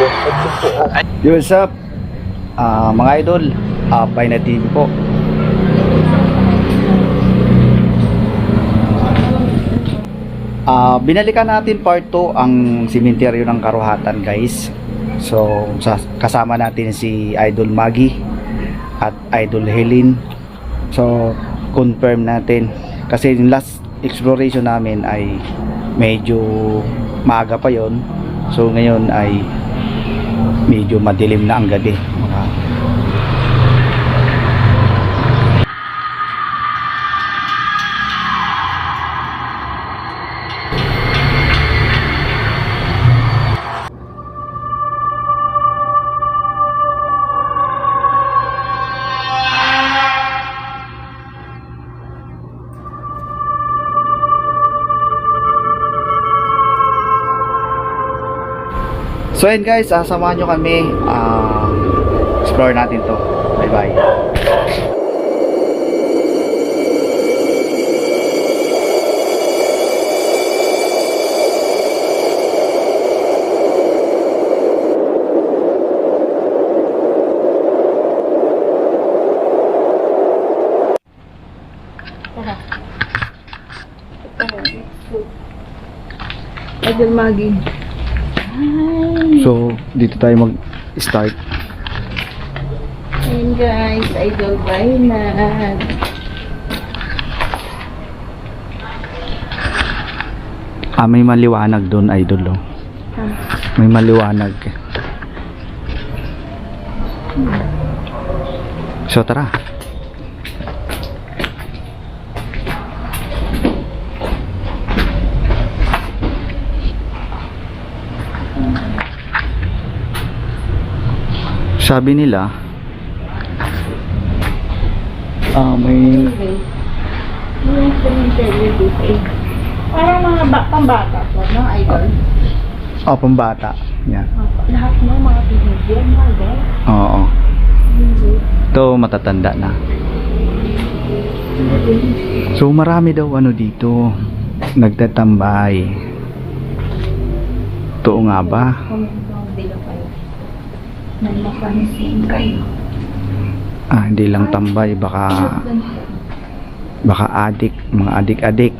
Yo, what's up? Mga idol, Pay na TV po. Binalikan natin part 2 ang simenteryo ng Karuhatan, guys. So, kasama natin si Idol Maggie at Idol Helen. So, confirm natin kasi yung last exploration namin ay medyo maaga pa yon. So, ngayon ay medyo madilim na ang gabi. So ayun guys, samahan nyo kami explore natin to. Bye bye. Idol Maggie. So dito tayo mag-start. Ayun guys, Idol Bainag. May maliwanag doon, idol. May maliwanag. So tara. Sabi nila may Yung cemetery dito. Parang mga pambata po, no, Idol? pambata. Yan. Lahat ng mga pinigyan, Idol. Oo. Ito matatanda na. So marami daw ano dito nagtatambay. Totoo nga ba? Nagmapansin kayo. Hindi lang tambay, baka adik, mga adik-adik.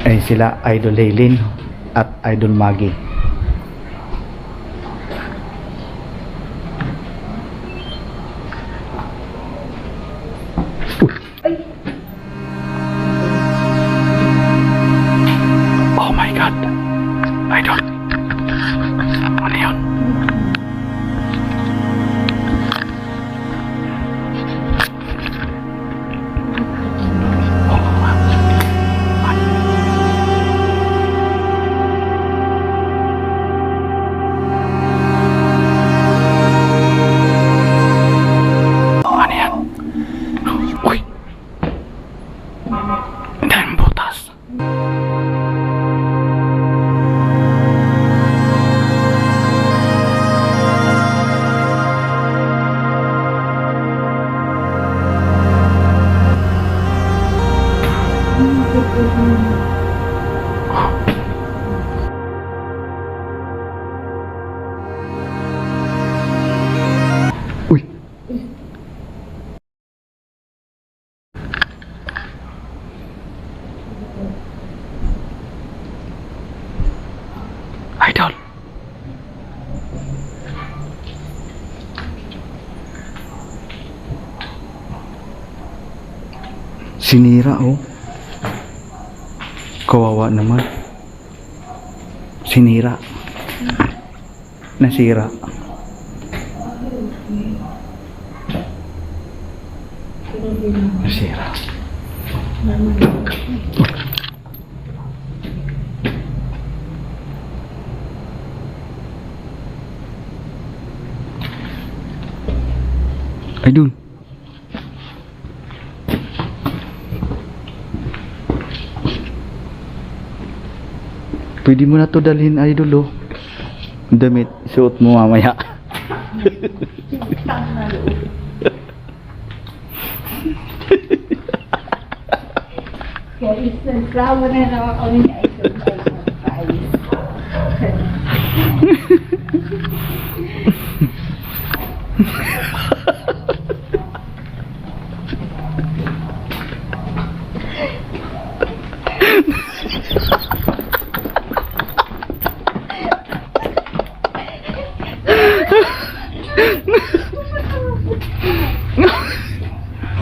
Ay sila Idol Helen at Idol Maggie. Oh my God, Idol, ano yun? Uy. Idol. Sinira, oh. Kawawa naman. Sinira. Nasira. Nasira. Idol. Pwede mo na to dalhin, Idol, oh. Ang damit, suot mo mamaya. Tang na loob. Guys, nagklamo na naman kami ni Idol.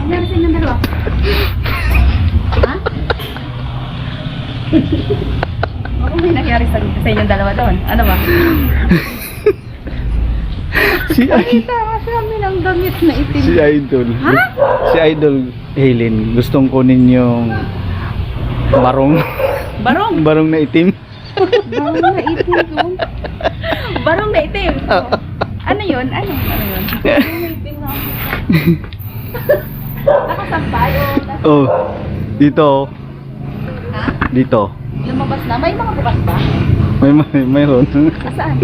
Ano sino dalawa? Ha? Ano may nangyari sa inyong dalawa doon? Ano ba? Si Nakita kasi kami ng damit na itim. Si Idol. Ha? Si Idol Helen, gustong kunin yung barong. Barong! Barong na itim. Bawang na itim doon. Barong na itim! Ano yun? Ano yun? Itim na ako. Nakasampay o Oh, dito. Ha? Dito. Lumabas na? May mga bukas ba? Mayroon. Saan?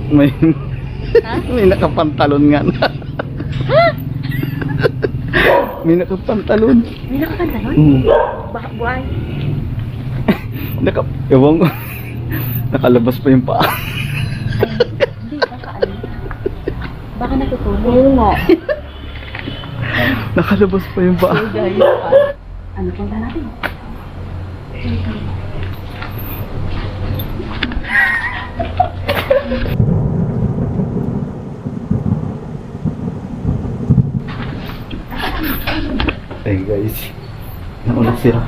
May Ha? may nakapantalon nga na. May nakapantalon. May nakakanta nun? Baka buhay. Ewan ko. Nakalabas pa yung paa. Hindi, baka ano? Baka natutulog. Oo nga. Nakalabas pa yung paa. So guys, ano punta natin? Ay guys. Naulit sila.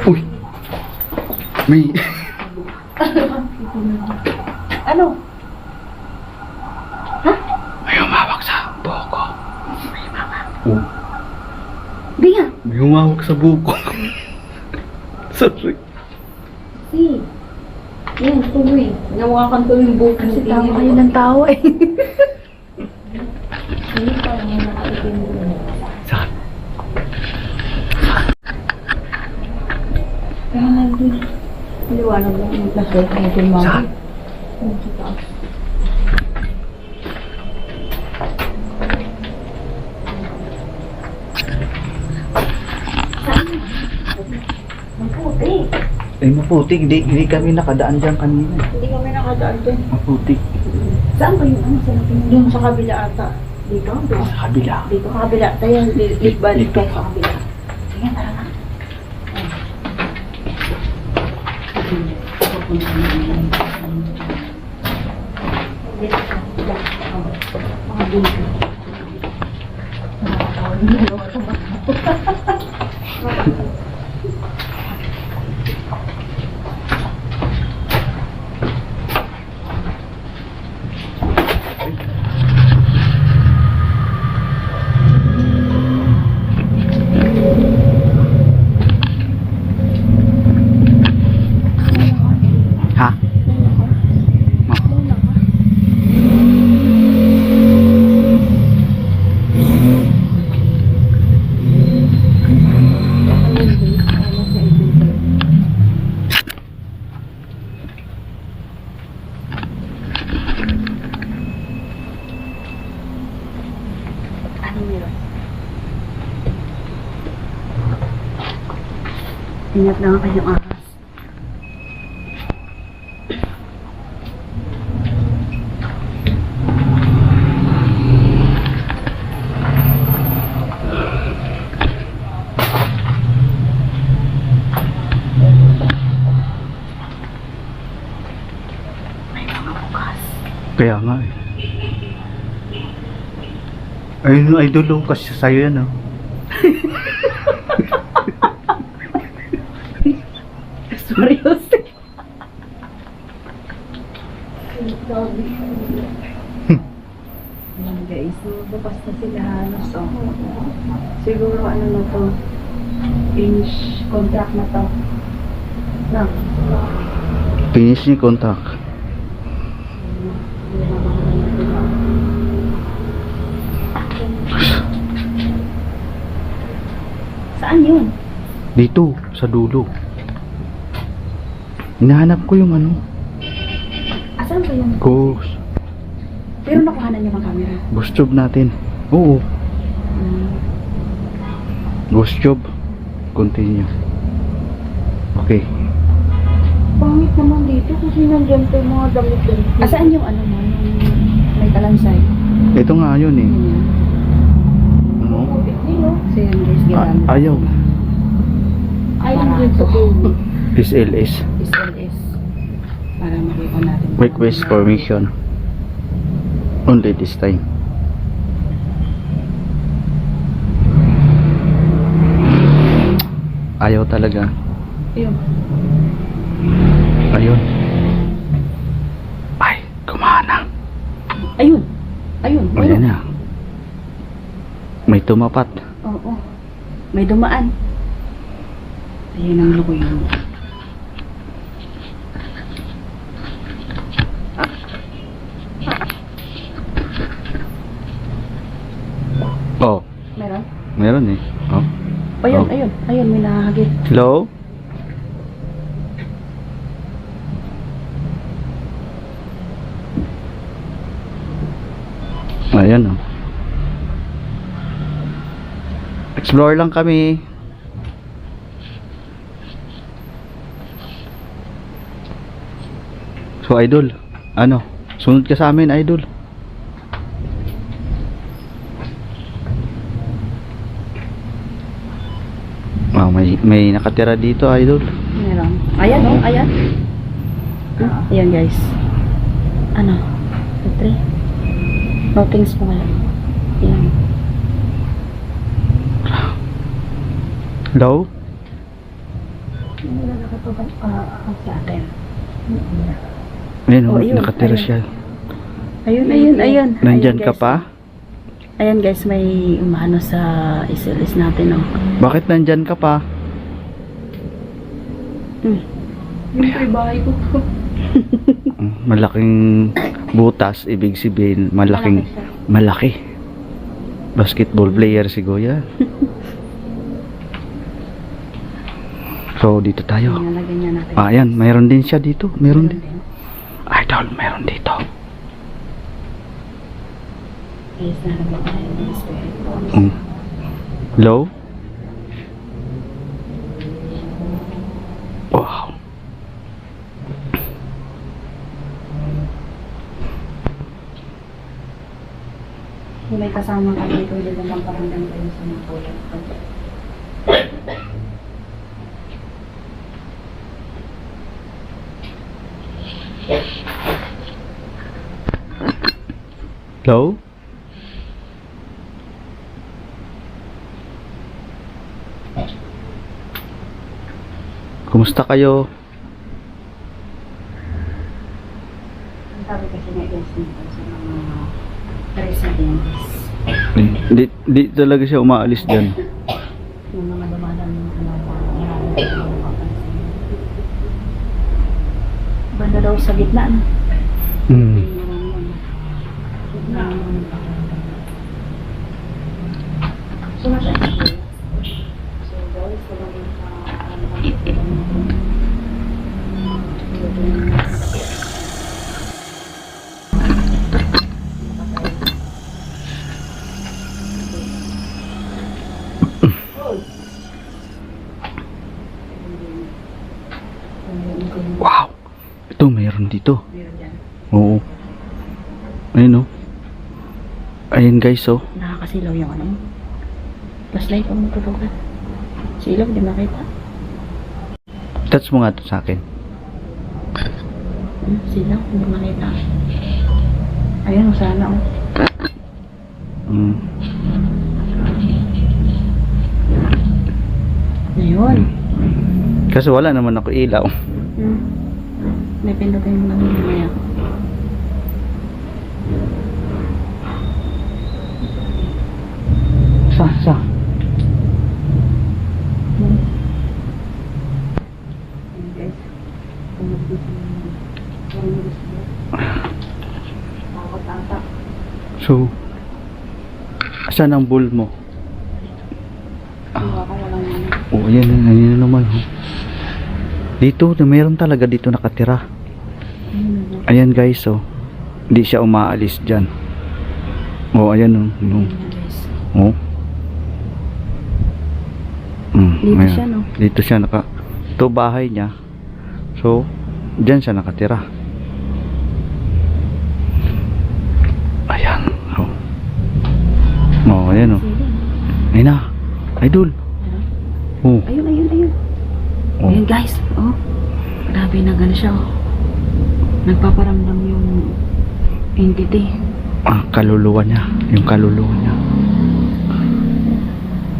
Uy. May Ano? may humawak sa buko. Oh, Hindi nga. may humawak sa buko. Sorry. Si. Yan, tuloy. Nawa kang tuloy yung buko. Kasi tama kayo ng tao eh. Hindi pa naman nakaitim doon. Saan? Kaya nandun. Liwanag lang yung plastic na ito yung mga. Saan? Maputi. Ay, maputik. Hindi kami nakadaan dyan kanina. Hindi kami nakadaan doon. Maputik. Saan ba yung ano sa lapin? Yung sa kabila ata. Dito? Doon. Sa kabila. Dito sa kabila. Tayo, balik kayo sa kabila. Sige, tara na. Ha? Ano meron? Ingat lang ang kanyang ahas. Kaya nga eh. Ayun, idol, oh, kasi sa'yo yan, oh. Seryoso. Sabi. guys. So, bukas na sila halos. So, siguro ano na to, finish contract na to. No. Finish ni contact. Saan yun? Dito, sa dulo. Hinahanap ko yung ano. Asan ba yun? Ghost. Pero nakuhanan niyo ang camera. Ghost job natin. Oo. Ghost job. Continue. Okay. Pangit naman dito kasi nandiyan pa yung mga damit doon. Asaan yung ano mo? Yung may talansay? Ito nga yun eh. Ganyan. Ano? Kapit nilo. So yun guys, ginamit. Ayaw. Ayun din sa dulo. SLS. SLS. Para makita natin. Request permission. Only this time. Ayaw talaga. Ayun. Ayun. Ay, kumana. Ayun. Ayun. Ayan na. May tumapat. Oo. May dumaan. Ayun ang loko yun. Oh, Meron? meron eh. Oh. Ayun, Oh. ayun. Ayun, may nakahagit. Hello? Ayan oh. Explore lang kami. So idol, ano? Sunod ka sa amin, idol. Oh, may nakatira dito, idol. Meron. Ayan, oh. Ayan. Ayan, guys. Ano? 2, 3. Nothings pa kaya. Ayan. Hello? Wala nakatubang sa atin. Ayan, Oh, ayun, nakatira ayun. siya. Ayun, ayun, ayun. Nandyan Ayun, ka guys. pa? Ayan, guys. May umano sa SLS natin, oh. Bakit nandyan ka pa? Hmm. Yung pa yung bahay ko. Malaking butas, ibig sabihin, malaking, malaki. Basketball player si Goya. So, dito tayo. Nilalagyan niya natin. Ah, ayan, mayroon din siya dito. Mayroon din. Idol, mayroon dito. Guys, nalagyan tayo ng spirit box. Hello? Wow. Kung may kasama kami, pwede naman paramdam kayo sa mga tulad ko. Hello? Kumusta kayo? Ang sabi kasi nga guys nito sa mga residents. Di talaga siya umaalis dyan. Yung mga dumadaan ng banda daw sa gitna. No? Hmm. So, nasa So, guys, Wow. Ito, mayroon dito. meron dyan. Oo. Ayun oh. Ayun guys oh. Nakakasilaw yung ano. Flashlight ang matutukan. Silaw, di makita. Touch mo nga to sa akin. Silaw, hindi makita. Ayun, sana oh. Hmm. Ayun. Kasi wala naman ako ilaw. May pindutin mo lang mamaya. So, saan ang bowl mo? Wala ka walang ano. Oh, ayan na naman. Oh. Dito, mayroon talaga dito nakatira. Ayan guys, oh. Hindi siya umaalis dyan. Oh, ayan oh. Oh. Guys. Oh. Dito ayan. siya, no? Dito siya ito bahay niya. So, dyan siya nakatira. Ayan. Oh. Oh, ayan oh. Ayun na. Idol. Oh. Ayun. Oh. Ayun guys. Oh. Grabe na gano'n siya. Oh. Nagpaparamdam yung entity. Kaluluwa niya. Yung kaluluwa niya.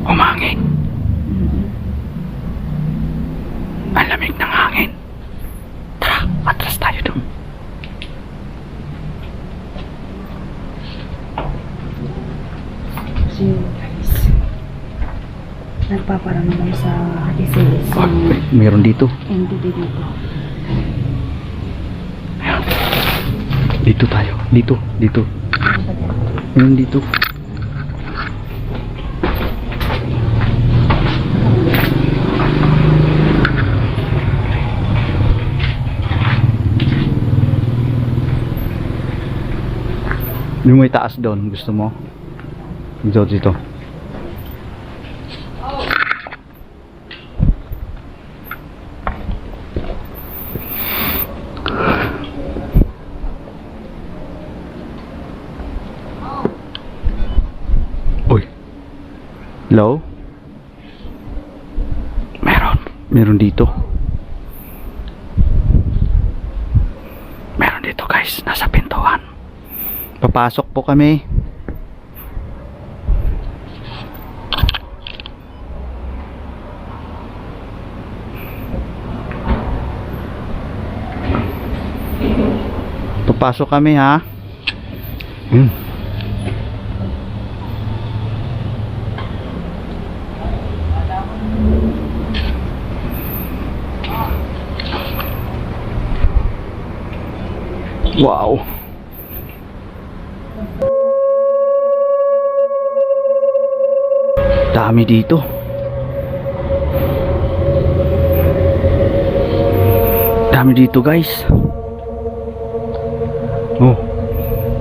Umangin. Ang lamig ng hangin. Tara, atras tayo doon. So, guys. Nagpaparamdam sa disease. Oh, meron dito. Entity dito. Ayan. Dito tayo. Dito. Ano ba dyan? Meron dito. Yung may taas doon, gusto mo? Dito. Uy. Hello? Meron dito. Meron dito guys, nasa pintuan. Papasok po kami. Papasok kami ha. Wow. Dami dito. Dami dito guys. Oh.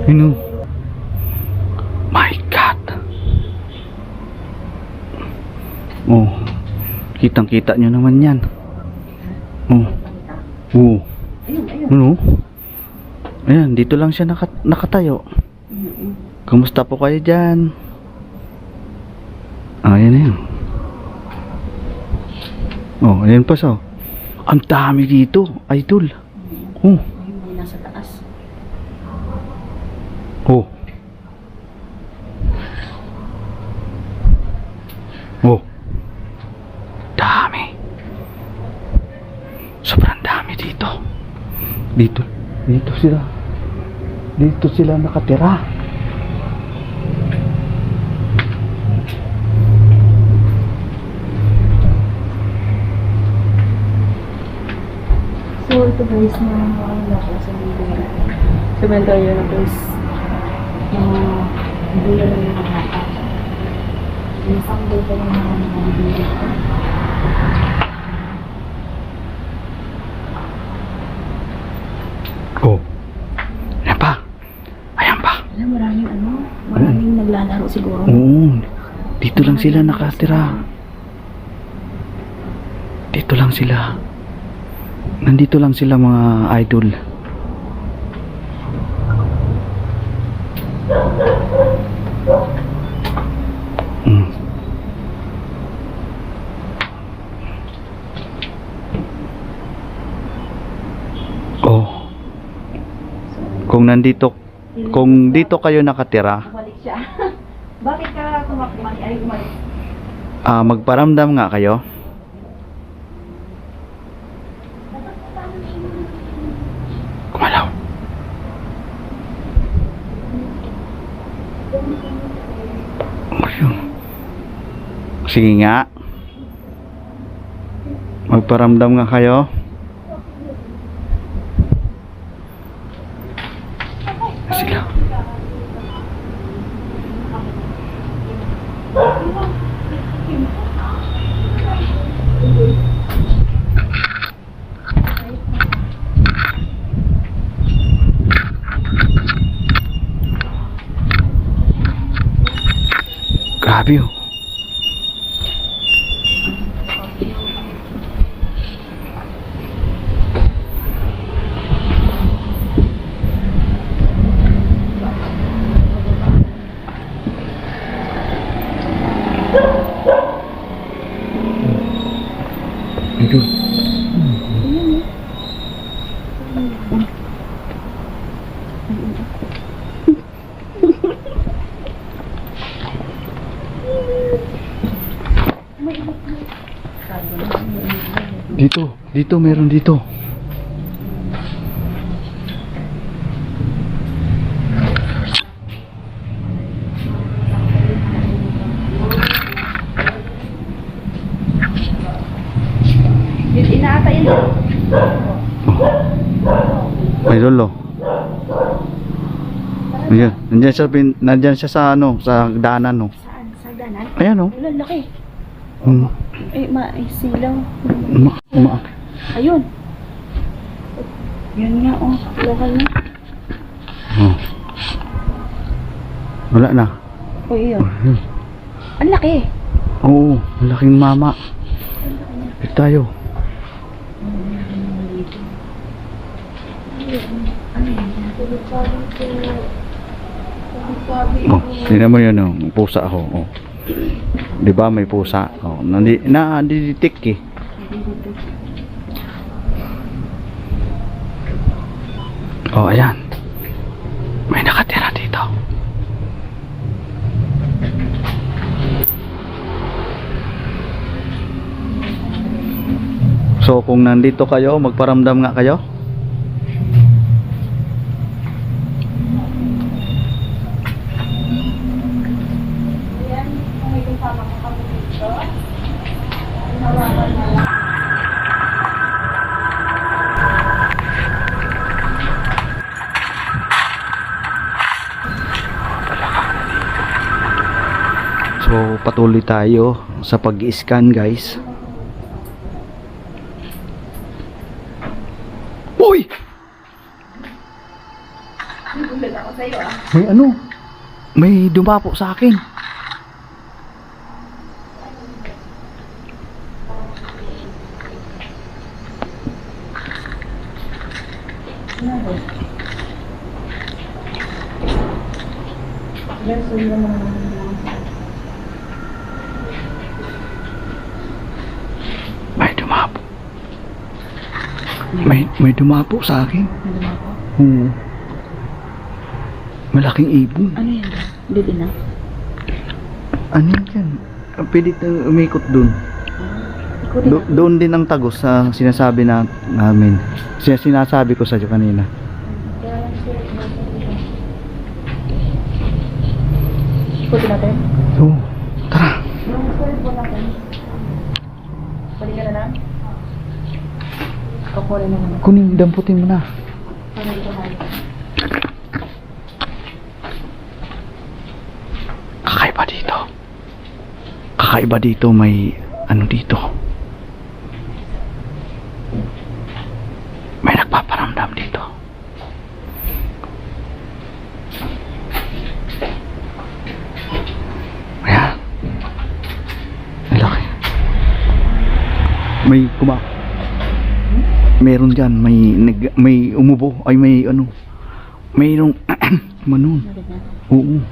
Yun oh. My God. Oh. Kitang-kita nyo naman yan. Oh. Oh. Ano? Ayan, dito lang siya nakatayo. Kumusta po kayo dyan? Ayan na yun. Oh, ayan pa so. Ang dami dito, idol. Oh. Hindi nasa taas. Oh. Oh. Dami. Sobrang dami dito. Dito sila nakatira. So, ito guys, na ano ko sa video. Cementerio na guys. Hindi na lang nakaka. Isang dito lang mga video. Oh. Ayan pa. Alam, maraming naglalaro siguro. Oo. Dito lang sila nakatira. Dito lang sila. Nandito lang sila mga idol. Oh. Kung dito kayo nakatira, Bumalik siya. Bakit ka umalik? magparamdam nga kayo. Kumalaw. Ayun. Sige nga. Magparamdam nga kayo. Sila. Grabe oh. Idol. Dito meron dito. Inaata yun. May lolo. Ayan, nandiyan siya sa ano, sa daanan no. Saan? Sa danan? Ayan oh. Wala, laki. Ay, silaw. Ayun. Yun nga, oh. Lokal na. Oh. Wala na. O, yun. Ang laki. Oo, malaking mama. Balik tayo. Oh, tingnan mo yun oh, pusa ako. Oh. 'Di ba may pusa? Oh, nandidetect eh. Oh, ayan. May nakatira dito. So, kung nandito kayo, magparamdam nga kayo. So, patuloy tayo sa pag-i-scan, guys. Uy! May ano? May dumapo sa akin. May dumapo. May dumapo sa akin. Oo. Malaking ibon. Ano yan? Dito na? Ano yan? Pwede umikot dun. Doon din ang tagos sa sinasabi namin. Sinasabi ko sa iyo kanina. Ikutin natin? Oo. Tara. Balik ka na lang? Kukunin na naman. Kunin, damputin mo na. Para dito tayo. Kakaiba dito. Kakaiba dito, may ano dito. May nagpaparamdam dito. Ayan. Malaki. May meron dyan, may umubo, ay may ano, mayroong manon. Oo.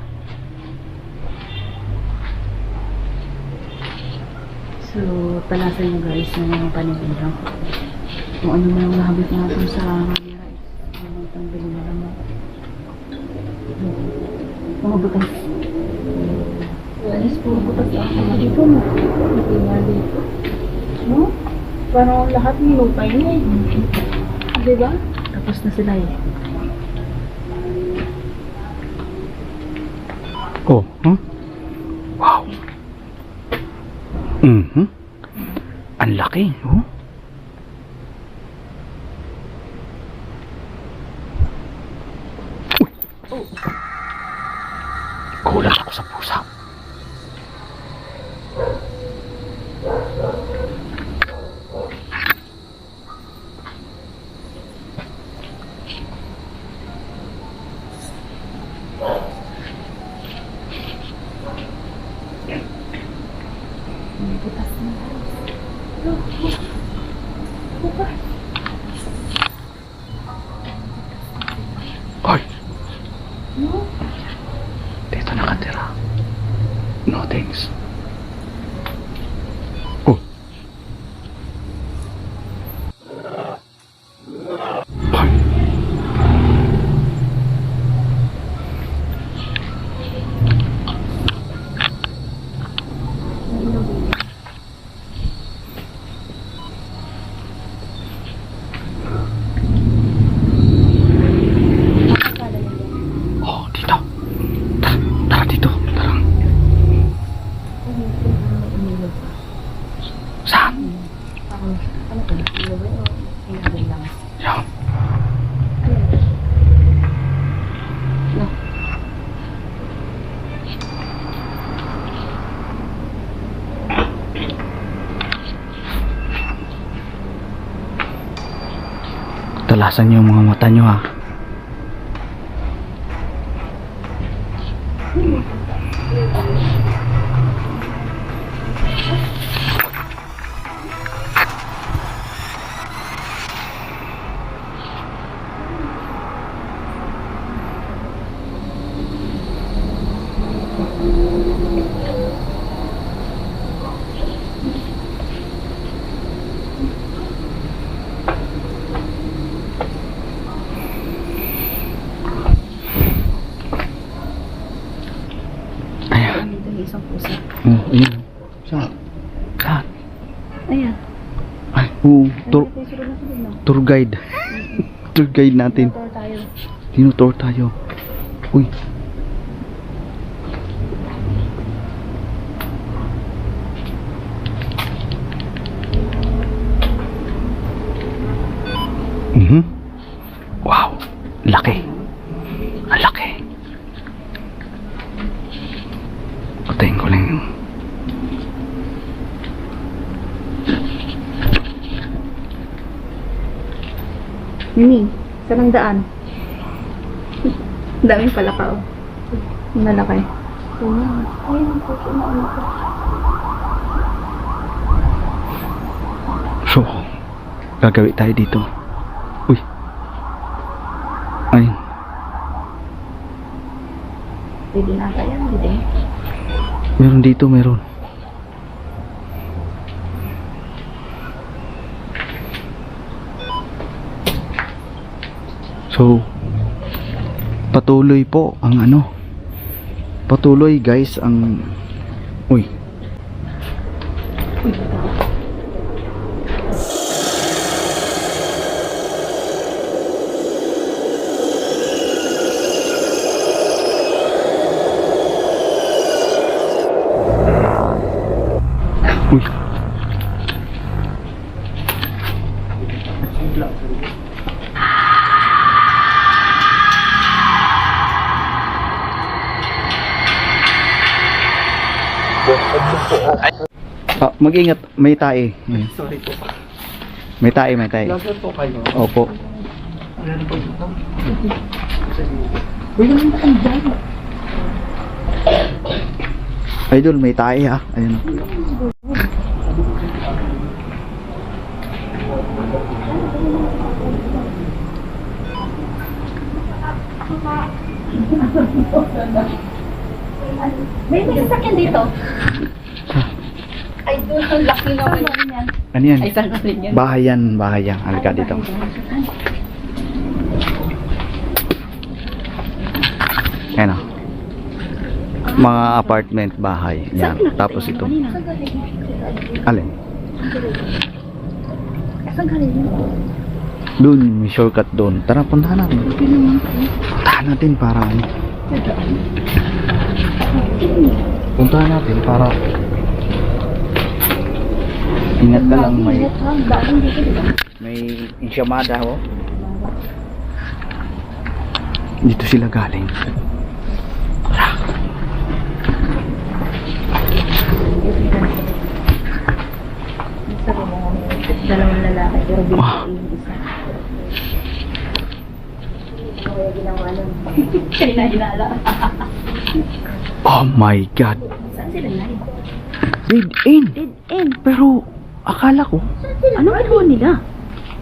So, palasan nyo guys na yung panibigyan. Kung ano man ang nahabit natin sa camera, ano itong binigyan mo. Mga butas. Alis po butas ako. Dito mo. Dito. No? Parang lahat nilupay niya eh. Diba? Tapos na sila eh. Oh, huh? Wow. Ang laki, oh. Uy. Oh. Kulang ako sa pusa. Butas na. Hoy! Dito nakatira. No thanks. Oh! Hoy! Oh, dito. Tara, tara dito. Tara. Saan? Ano to? Ilawin o ilawin lang? Yan. No. Talasan niyo yung mga mata niyo, ha. Ayan. Dito yung isang pusa. Oh, ayun. Saan? Saan? Ayan. Ay, oo. Tour, Ay, sunod na sunod na. tour guide. Tour guide natin. Motor tayo. Tinutour tayo. Uy. Mhm. Wow. Laki. Ang laki. Patayin ko lang yung... Mimi, saan ang daan? Ang daming palakaw. Ang malaki. Ayun, ang puso na ano ko. So, gagawin tayo dito. Uy. Ayun. Pwede na tayo, hindi. Meron dito, meron. So, patuloy po ang ano. Patuloy guys ang... Uy. Uy. Ah, mag-ingat, may tae. Sorry po. May tae, may tae. Laser po kayo. Opo. Meron po dito. Idol, may tae ha. Ayun. May sasakyan dito. Ay, doon ang laki naman yan. Ano yan? Ay, saan rin yan? Bahay yan, bahay yan. Halika dito. Ayan o. Mga apartment, bahay. Yan. Tapos ito. Alin? Saan galing yun? Doon, may shortcut doon. Tara, puntahan natin. Puntahan natin para ano. Puntahan natin para ingat ka lang, may ensyamada ho. Dito sila galing. Dalawang lalaki, pero dito Wow. yung isa. Kaya ginawa nun. Kaya hinala. Oh my God. Saan sila live? Dead end. Dead end. Pero, akala ko, Anong ginawa nila?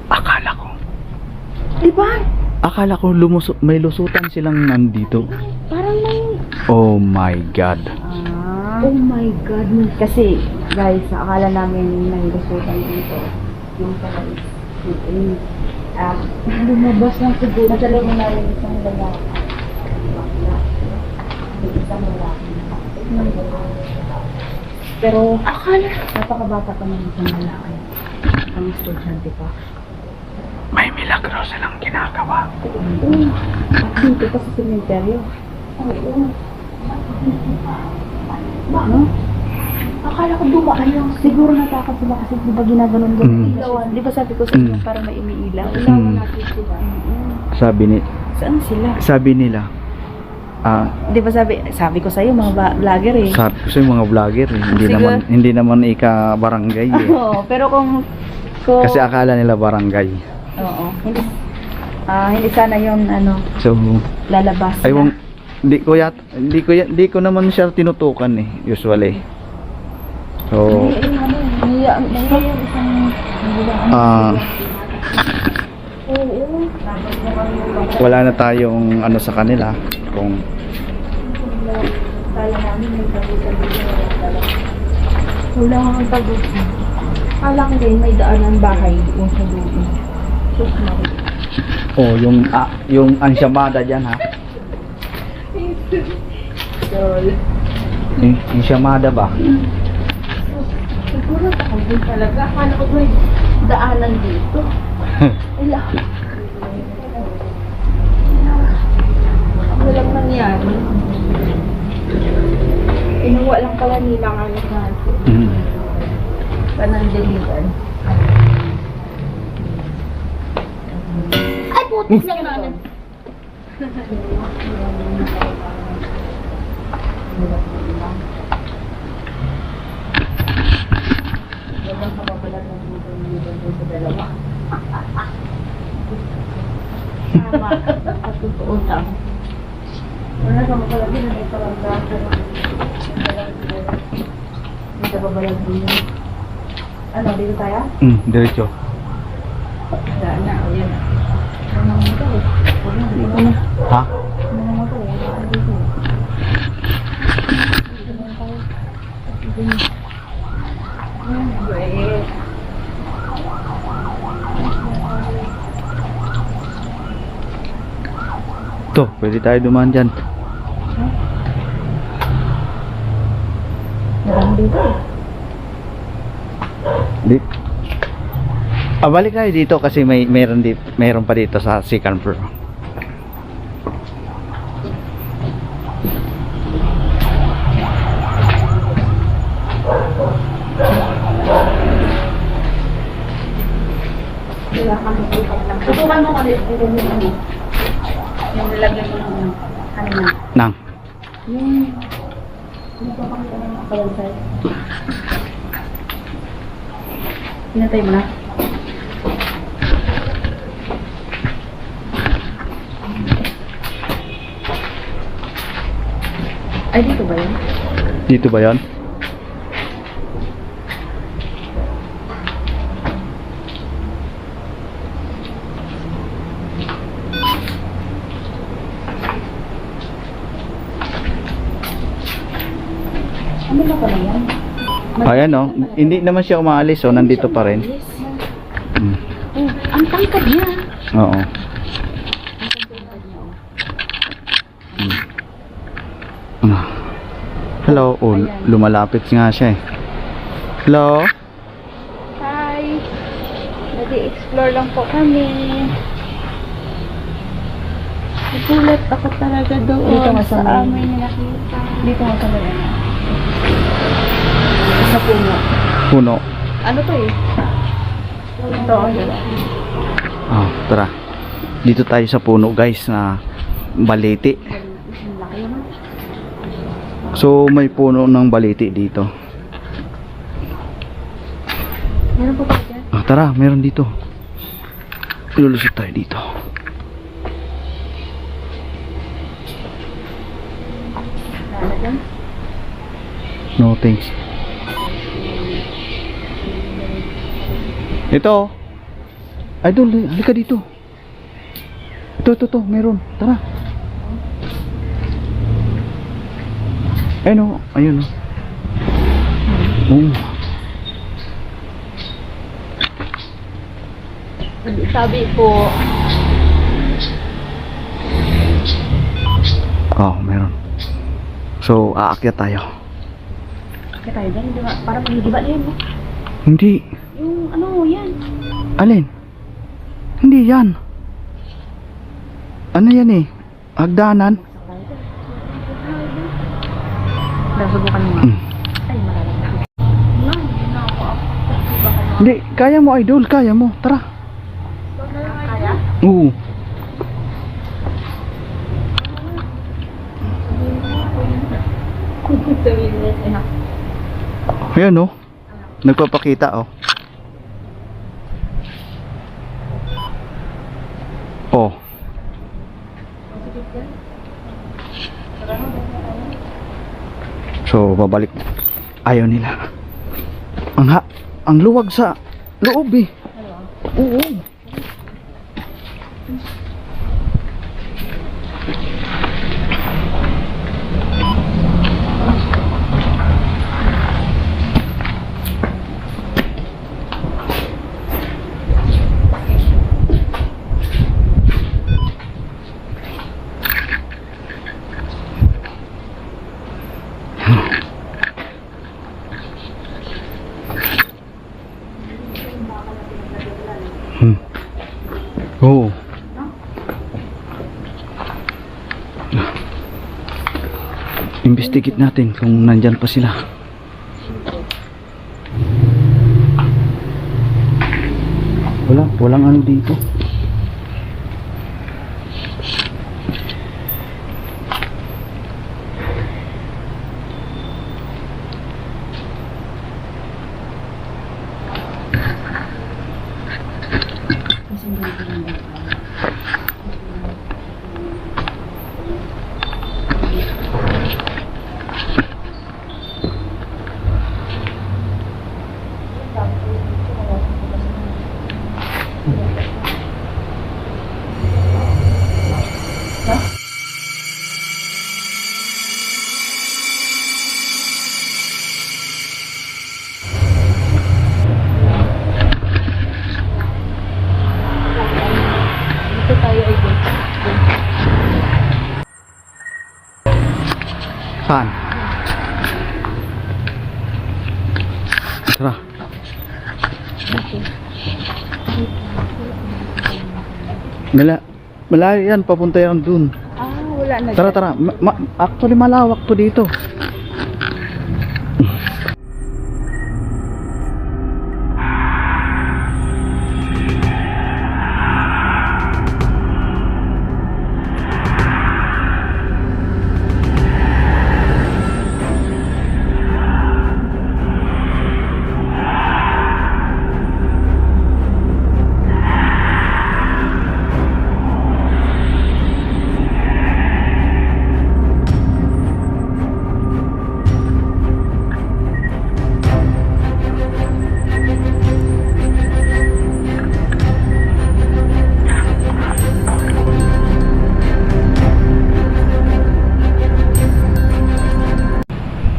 akala ko, Diba? akala ko may lusutan silang nandito. Parang may... Oh my God. Oh my God. Kasi, guys, akala namin may lusutan dito. Yung pala is dead end. Lumabas lang siguro. Nadala mo namin isang lalaki. Isang lalaki. Pero, akala, napakabata pa ng isang lalaki. Ang estudyante pa. May milagro silang ginagawa. Oo. At dito pa sa cementerio. Oo. Ano? Akala ko dumaan lang. Siguro natakot sila kasi di ba ginaganon ko? Ilawan. Di ba sabi ko sa inyo parang may umiilaw? Ilawan natin sila. Sabi Saan sila? nila, Di ba sabi ko sa'yo mga vlogger eh. sabi ko sa mga vlogger, Siguro. hindi naman ika-barangay eh. Oo, pero kung Kasi akala nila barangay. oo, hindi sana yung ano, So, lalabas na. aywan, hindi ko naman siya tinutukan eh, usually. So, wala na tayong ano sa kanila kung Wala kang tagusin. Kala ko rin may daan ng bahay yung sa loob. Sus, Mari. yung ansyamada diyan ha. Ansyamada ba? Siguro ako din talaga. Akala ko may daanan dito. Wala. Walang nangyari. Inuwa lang pala nila ang ano natin. Panandalitan. Ay, putis lang namin. Tama. Totoo lang. Wala ka makalagay na may palangga. May kababalag din. Ano, dito tayo? Diretso. Daan na, o yan. Ano mo ito eh? Dito na. Ha? Ano mo ito eh? Ano dito eh? Dito na. Great. To, pwede tayo dumaan dyan. Marami dito eh. Balik tayo dito kasi mayroon pa dito sa second floor. Tutukan mo kami. Yung nilagyan mo ng ano na. Nang. Yung papakita ng kalansay. Pinatay mo na. Ay, dito ba yun? Dito ba 'yon? Ano ba pala yan? Ayan oh, hindi naman siya umaalis oh, nandito pa rin. Mm. Oh, ang tangkad niya. Oo. Hello, oh, lumalapit nga siya eh. Hello? Hi! Nag-i-explore lang po kami. Nagulat ako talaga doon Dito nga sa sa amin na nakita. Dito nga sa banana. Sa puno. Puno. Ano to eh? Ito, Ah, tara. Dito tayo sa puno guys na baliti. laki naman. So may puno ng baliti dito. Meron po ba dyan? Ah, tara, meron dito. Lulusot tayo dito. Wala dyan? No thanks. Ito. Idol, halika dito. Ito, meron. Tara. Ayun o, ayun o. Sabi po, Meron. So, aakyat tayo. kaya tayo dyan, di ba? Parang magigiba na yun, no? Hindi. Yung ano, yan. Alin? Hindi yan. Ano yan eh? Hagdanan. Subukan mo. Ay, malalang. Hindi, kaya mo idol, kaya mo. Tara. Kaya? Oo. Ayan oh. Nagpapakita oh. Oh. So, babalik. Ayaw nila. Ang luwag sa loob eh. Oo. Oo. Investigate natin kung nandyan pa sila. Walang ano dito. Ito tayo ay good. Saan? Tara. Malayo yan, papunta yan dun. Wala na. Tara. Actually malawak to dito.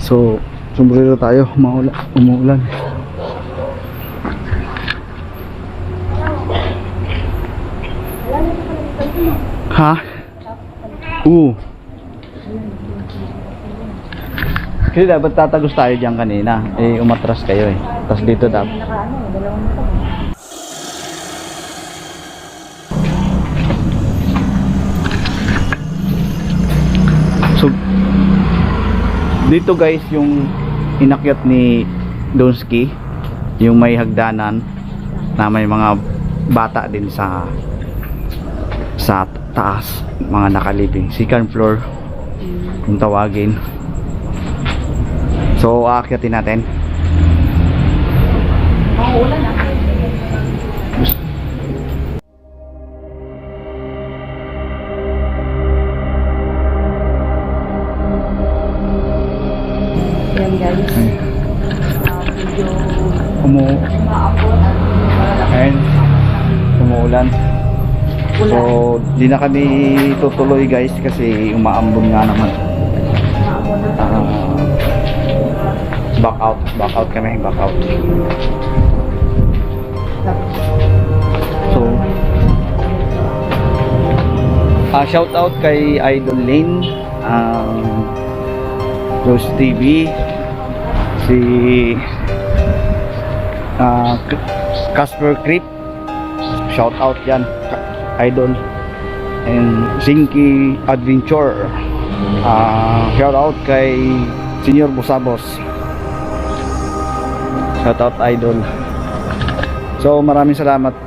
So, sombrero tayo, umuulan. Ha? Oo. Kasi dapat tatagos tayo diyan kanina. Eh, umatras kayo eh. Tapos dito dapat. So, dito guys yung inakyat ni Donsky, yung may hagdanan na may mga bata din sa taas, mga nakalibing, second floor kung tawagin. So aakyatin natin. Mauulan na. Yan guys. Medyo Umu maabot at malalaki Ayun, umuulan. So, di na kami tutuloy guys kasi umaambon nga naman. Back out kami, back out. So, shout out kay Idol Lane, Rose TV, si Casper Creep, shout out yan, Idol, and Zinky Adventure, shout out kay Senior Busabos, shout out Idol. So maraming salamat